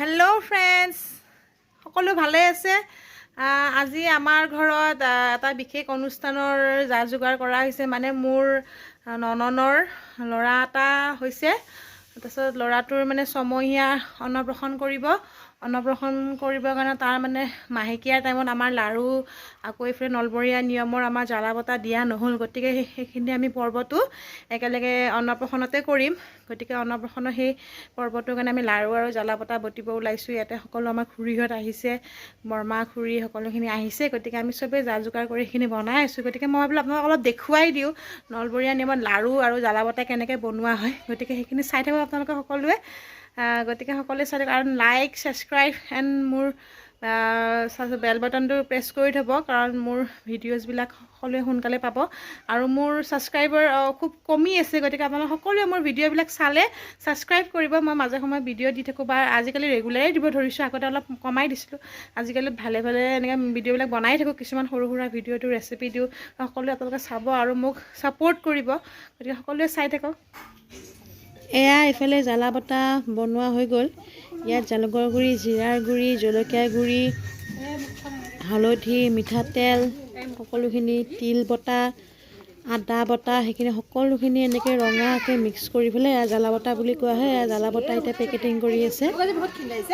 Hello' friends, সকলো ভালে আছে। আজি আমাৰ ঘৰত এটা বিশেষ অনুষ্ঠানৰ যা যোগাৰ কৰা হৈছে। মানে মোৰ নননৰ ল'ৰা এটা হৈছে। তাৰপিছত ল'ৰাটোৰ মানে 6 মহীয়া অন্নপ্ৰাশন কৰিবৰ কাৰণে তাৰ মানে মাহেকীয়াৰ টাইমত আমাৰ লাড়ু, আকৌ এইফালে নলবৰীয়া নিয়মৰ আমাৰ jalabota দিয়া নহ'ল। গতিকে সেইখিনি আমি পৰ্বটো একেলগে অন্নপ্ৰাশনতে কৰিম। গতিকে অন্নপ্ৰাশনৰ সেই পৰ্বটোৰ কাৰণে আমি লাড়ু আৰু jalabota বটিব ওলাইছোঁ। ইয়াতে সকলো আমাৰ খুৰীহঁত আহিছে, বৰমা খুৰী সকলোখিনি আহিছে। গতিকে আমি চবেই যা যোগাৰ কৰি সেইখিনি বনাই আছোঁ। গতিকে মই ভাবিলোঁ আপোনালোকক অলপ দেখুৱাই দিওঁ নলবৰীয়া নিয়মত লাড়ু আৰু jalabota কেনেকৈ বনোৱা হয়। গতিকে সেইখিনি চাই থাকক আপোনালোকে সকলোৱে। গতিকে সকলোৱে চাই থাকক আৰু লাইক, ছাবস্ক্ৰাইব এণ্ড মোৰ বেল বাটনটো প্ৰেছ কৰি থ'ব, কাৰণ মোৰ ভিডিঅ'জবিলাক সকলোৱে সোনকালে পাব। আৰু মোৰ ছাবস্ক্ৰাইবাৰ খুব কমি আছে। গতিকে আপোনালোকে সকলোৱে মোৰ ভিডিঅ'বিলাক চালে ছাবস্ক্ৰাইব কৰিব। মই মাজে সময়ে ভিডিঅ' দি থাকোঁ, বা আজিকালি ৰেগুলাৰেই দিব ধৰিছোঁ। আগতে অলপ কমাই দিছিলোঁ, আজিকালি ভালে এনেকৈ ভিডিঅ'বিলাক বনাই থাকোঁ। কিছুমান সৰু সুৰা ভিডিঅ' দিওঁ, ৰেচিপি দিওঁ। সকলোৱে আপোনালোকে চাব আৰু মোক ছাপোৰ্ট কৰিব। গতিকে সকলোৱে চাই থাকক। এয়া এইফালে jalabota বনোৱা হৈ গ'ল। ইয়াত জালুকৰ গুড়ি, জিৰাৰ গুড়ি, জলকীয়াৰ গুড়ি, হালধি, মিঠাতেল, সকলোখিনি তিল বটা, আদা বটা, সেইখিনি সকলোখিনি এনেকৈ ৰঙাকৈ মিক্স কৰি পেলাই এয়া jalabota বুলি কোৱা হয়। এয়া jalabota এতিয়া পেকেটিং কৰি আছে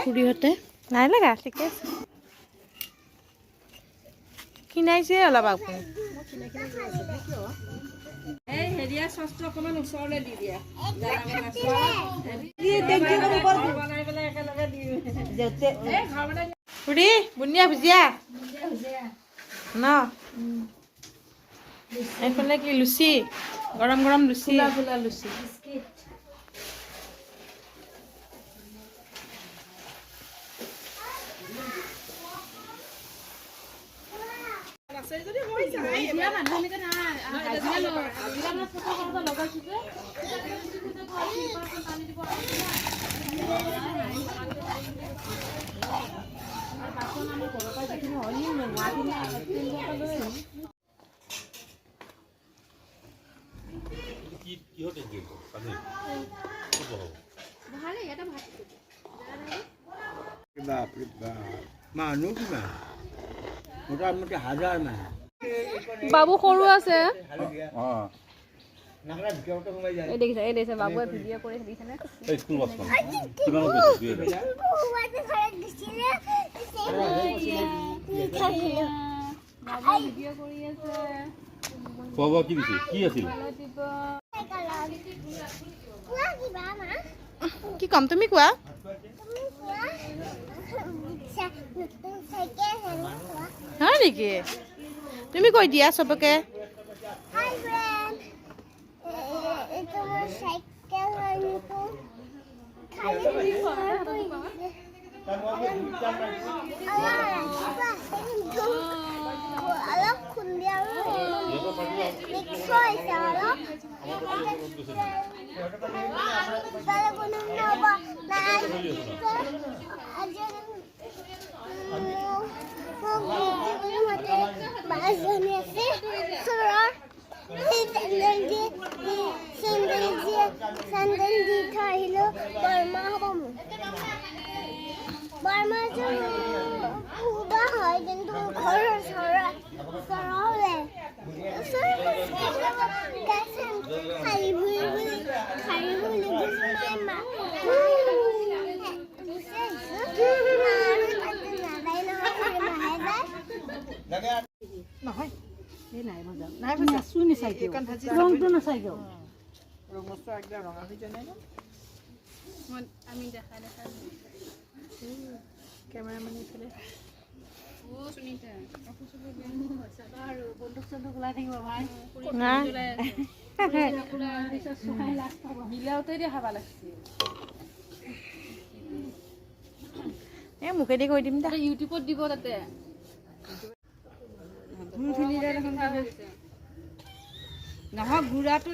খুৰীহঁতে। নাই লগা, ঠিকে আছে, খিনাইছে অলপ। আপুনি এই হেৰিয়া চচটো অকণমান ওচৰলৈ দি দিয়া। খুৰী বুনিয়া ভুজিয়া ন, এইফালে কি লুচি, গৰম গৰম লুচি, লুচি মানুহ কিমান? মোটামুটি 1000 মানুহ। বাবু সৰু আছে। দেখিছে বাবুৱে ভিডিঅ' কৰি দিছেনে? কি কম, তুমি কোৱা। হয় নেকি? তুমি কৈ দিয়া চবকে। নহয় আমি দেখা কেমেৰামেন এইফালে মুখেদি কৈ দিম, ইউটিউবত দিব তাতে। নহয় ঘূৰাটো